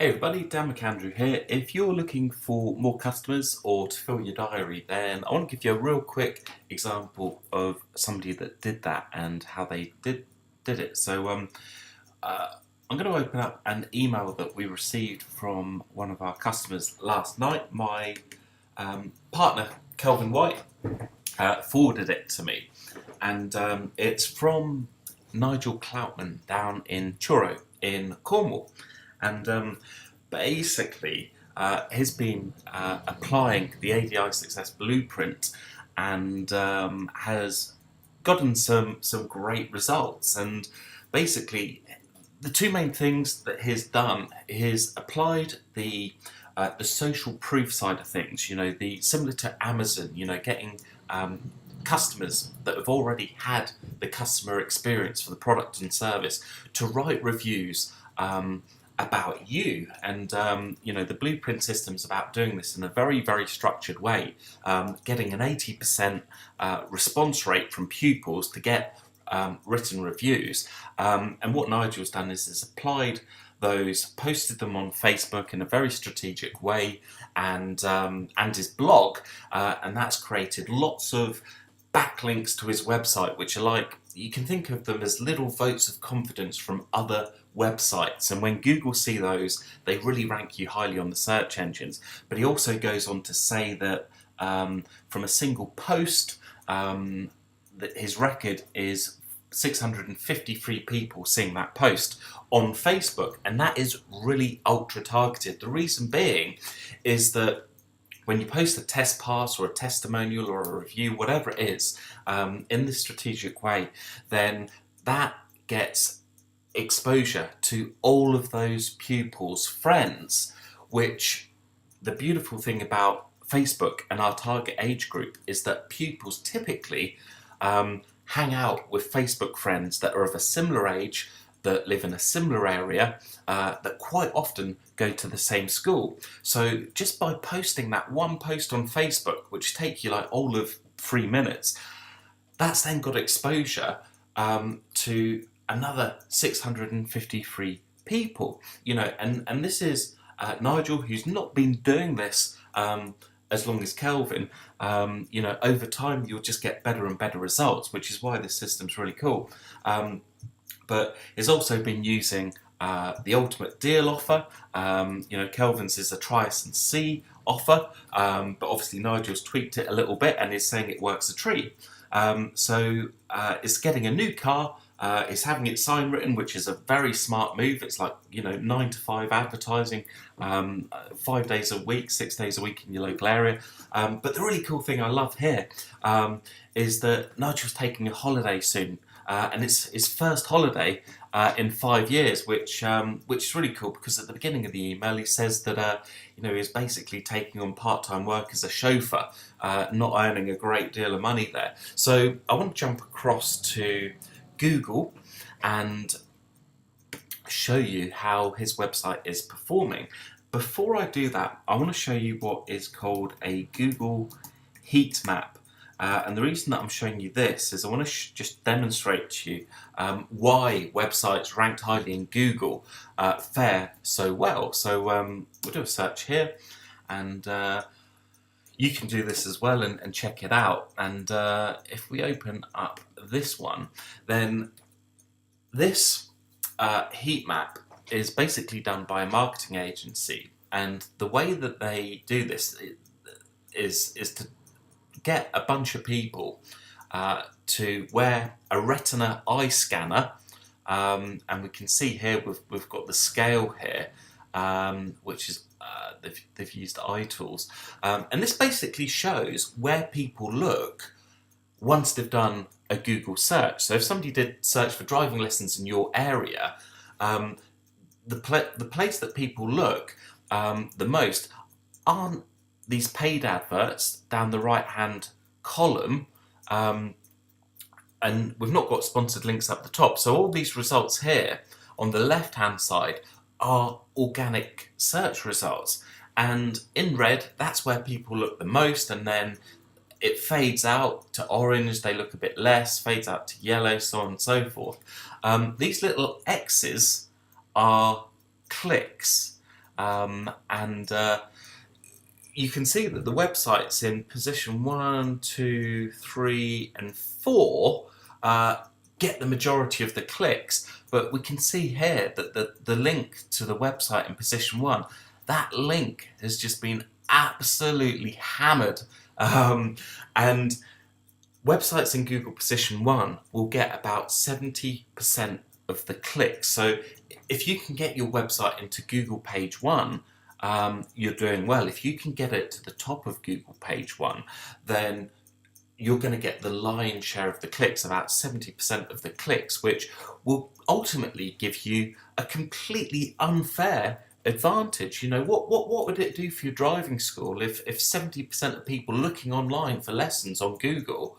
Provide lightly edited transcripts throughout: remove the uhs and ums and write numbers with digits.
Hey everybody, Dan McAndrew here. If you're looking for more customers or to fill your diary, then I want to give you a real quick example of somebody that did that and how they did it. I'm going to open up an email that we received from one of our customers last night. My partner, Kelvin White, forwarded it to me, and it's from Nigel Cloutman down in Truro in Cornwall. And basically, he's been applying the ADI Success Blueprint and has gotten some great results. And basically, the two main things that he's done is applied the social proof side of things. You know, the similar to Amazon. You know, getting customers that have already had the customer experience for the product and service to write reviews about you. And the blueprint system's about doing this in a very structured way, getting an 80% response rate from pupils to get written reviews. And what Nigel's done is applied those, posted them on Facebook in a very strategic way, and his blog, and that's created lots of backlinks to his website, which are like, you can think of them as little votes of confidence from other websites, and when Google see those, they really rank you highly on the search engines. But he also goes on to say that from a single post, that his record is 653 people seeing that post on Facebook, and that is really ultra targeted. The reason being is that when you post a test pass or a testimonial or a review, whatever it is, in this strategic way, then that gets exposure to all of those pupils' friends, which the beautiful thing about Facebook and our target age group is that pupils typically hang out with Facebook friends that are of a similar age, that live in a similar area, that quite often go to the same school. So just by posting that one post on Facebook, which take you like all of 3 minutes, that's then got exposure to another 653 people. You know, and this is Nigel, who's not been doing this as long as Kelvin. Over time you'll just get better and better results, which is why this system's really cool. But he's also been using the ultimate deal offer. Kelvin's is a try us and see offer, but obviously Nigel's tweaked it a little bit and is saying it works a treat. It's getting a new car. It's having its sign written, which is a very smart move. It's like 9 to 5 advertising, 5 days a week, 6 days a week in your local area. But the really cool thing I love here is that Nigel's taking a holiday soon. And it's his first holiday in 5 years, which is really cool, because at the beginning of the email he says that he's basically taking on part-time work as a chauffeur, not earning a great deal of money there. So I want to jump across to Google and show you how his website is performing. Before I do that, I want to show you what is called a Google heat map. And the reason that I'm showing you this is I want to just demonstrate to you why websites ranked highly in Google fare so well. So we'll do a search here, and you can do this as well and check it out. And if we open up this one, then this heat map is basically done by a marketing agency. And the way that they do this is to get a bunch of people to wear a retina eye scanner, and we can see here we've got the scale here, which is they've used eye tools, and this basically shows where people look once they've done a Google search. So if somebody did search for driving lessons in your area, the place that people look the most aren't these paid adverts down the right hand column, and we've not got sponsored links up the top. So all these results here on the left hand side are organic search results, and in red that's where people look the most, and then it fades out to orange, they look a bit less, fades out to yellow, so on and so forth. These little X's are clicks. and you can see that the website's in position 1, 2, 3, and 4 get the majority of the clicks, but we can see here that the link to the website in position 1, that link has just been absolutely hammered, and websites in Google position 1 will get about 70% of the clicks. So if you can get your website into Google page 1, you're doing well. If you can get it to the top of Google page 1, then you're going to get the lion's share of the clicks, about 70% of the clicks, which will ultimately give you a completely unfair advantage. You know, what would it do for your driving school if 70% of people looking online for lessons on Google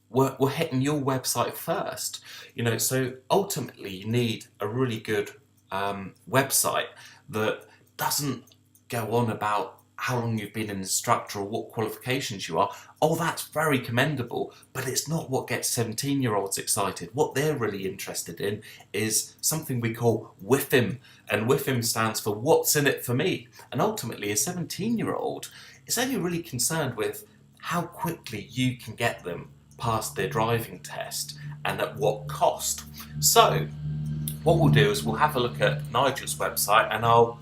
were hitting your website first? You know, so ultimately you need a really good website that doesn't go on about how long you've been an instructor or what qualifications you are. Oh, that's very commendable, but it's not what gets 17-year-olds excited. What they're really interested in is something we call WIFM, and WIFM stands for what's in it for me. And ultimately, a 17-year-old is only really concerned with how quickly you can get them past their driving test and at what cost. So what we'll do is we'll have a look at Nigel's website, and I'll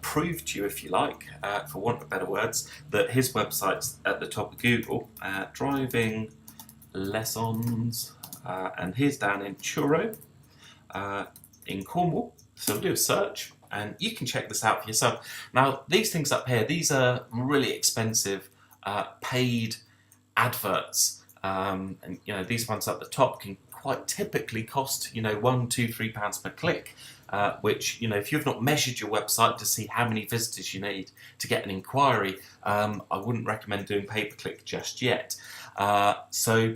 prove to you, if you like, for want of better words, that his website's at the top of Google. Driving lessons, and he's down in Truro, in Cornwall. So we'll do a search, and you can check this out for yourself. Now, these things up here, these are really expensive paid adverts, and you know, these ones at the top can quite typically cost, you know, £1, £2, £3 per click, which, you know, if you've not measured your website to see how many visitors you need to get an inquiry, I wouldn't recommend doing pay-per-click just yet. So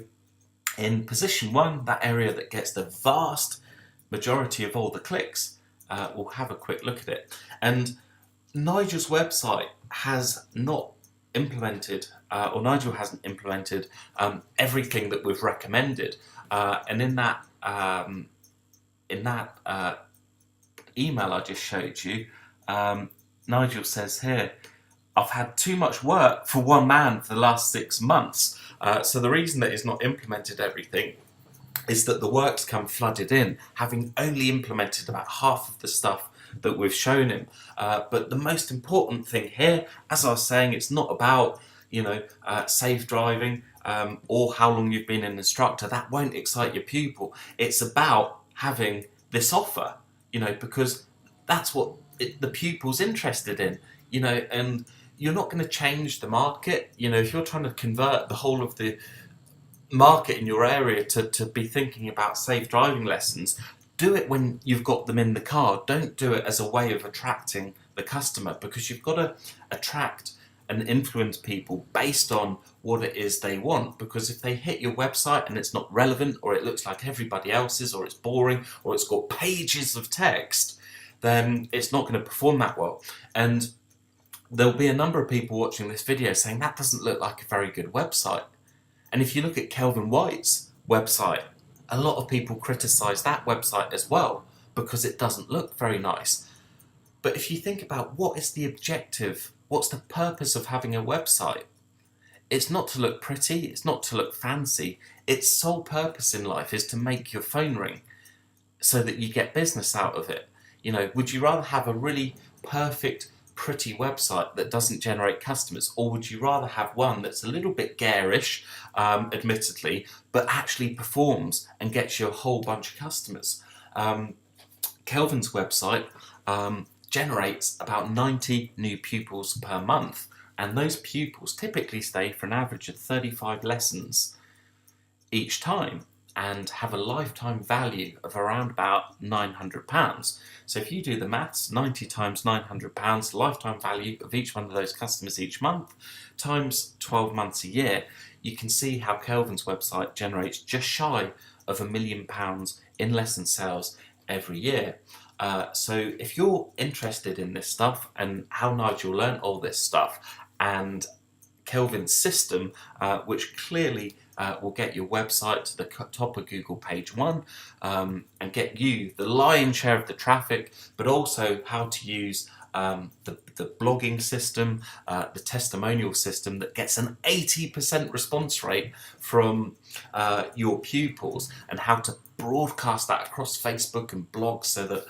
in position 1, that area that gets the vast majority of all the clicks, we'll have a quick look at it. And Nigel's website has not implemented, or Nigel hasn't implemented everything that we've recommended. And in that email I just showed you, Nigel says here, I've had too much work for one man for the last 6 months. So the reason that he's not implemented everything is that the work's come flooded in, having only implemented about half of the stuff that we've shown him. But the most important thing here, as I was saying, it's not about, you know, safe driving or how long you've been an instructor. That won't excite your pupil. It's about having this offer, you know, because that's what the pupil's interested in, you know, and you're not going to change the market. You know, if you're trying to convert the whole of the market in your area to be thinking about safe driving lessons, do it when you've got them in the car. Don't do it as a way of attracting the customer, because you've got to attract and influence people based on what it is they want. Because if they hit your website and it's not relevant, or it looks like everybody else's, or it's boring, or it's got pages of text, then it's not going to perform that well. And there'll be a number of people watching this video saying that doesn't look like a very good website. And if you look at Kelvin White's website, a lot of people criticise that website as well because it doesn't look very nice. But if you think about what is the objective, what's the purpose of having a website? It's not to look pretty, it's not to look fancy. Its sole purpose in life is to make your phone ring so that you get business out of it. You know, would you rather have a really perfect, pretty website that doesn't generate customers, or would you rather have one that's a little bit garish, admittedly, but actually performs and gets you a whole bunch of customers? Kelvin's website generates about 90 new pupils per month, and those pupils typically stay for an average of 35 lessons each time and have a lifetime value of around about £900. So if you do the maths, 90 times £900, lifetime value of each one of those customers each month, times 12 months a year, you can see how Kelvin's website generates just shy of £1 million in lesson sales every year. So if you're interested in this stuff and how Nigel learned all this stuff, and Kelvin's system, which clearly will get your website to the top of Google page 1 and get you the lion's share of the traffic, but also how to use the blogging system, the testimonial system that gets an 80% response rate from your pupils, and how to broadcast that across Facebook and blogs so that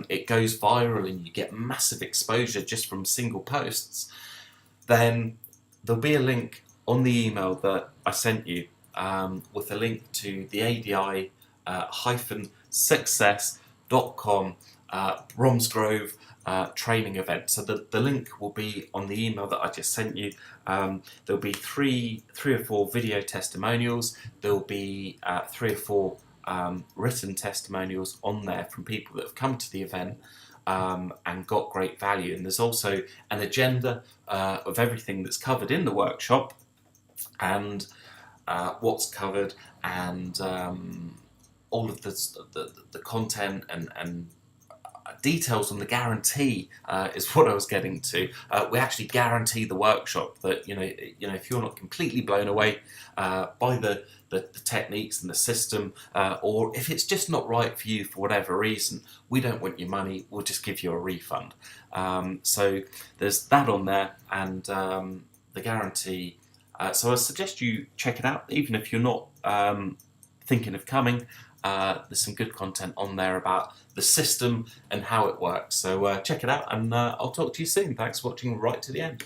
it goes viral and you get massive exposure just from single posts. Then there'll be a link on the email that I sent you with a link to the ADI-success.com Bromsgrove training event. So the link will be on the email that I just sent you. There'll be three or four video testimonials. There'll be 3 or 4 written testimonials on there from people that have come to the event and got great value. And there's also an agenda of everything that's covered in the workshop, and what's covered, and all of the content and details on the guarantee is what I was getting to. We actually guarantee the workshop that if you're not completely blown away by the techniques and the system, or if it's just not right for you for whatever reason, we don't want your money, we'll just give you a refund. So there's that on there, and the guarantee. So I suggest you check it out, even if you're not thinking of coming. There's some good content on there about the system and how it works. So check it out, and I'll talk to you soon. Thanks for watching right to the end.